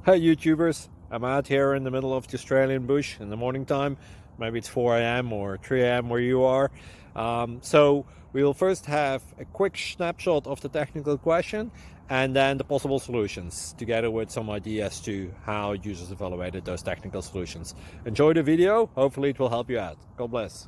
Hi YouTubers, I'm out here in the middle of the Australian bush in the morning time. Maybe it's 4 a.m. or 3 a.m. where you are. So we'll first have a quick snapshot of the technical question and then the possible solutions, together with some ideas to how users evaluated those technical solutions. Enjoy the video, hopefully it will help you out. God bless.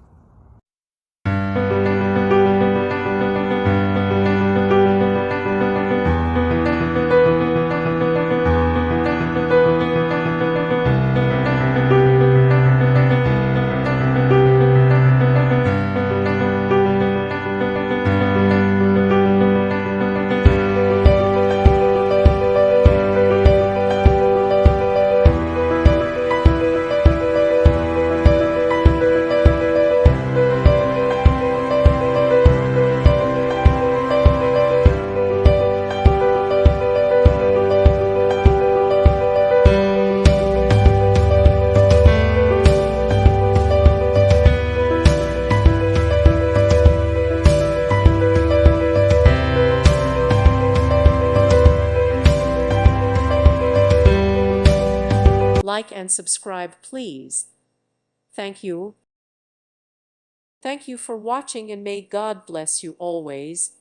Like and subscribe, please. Thank you. Thank you for watching, and may God bless you always.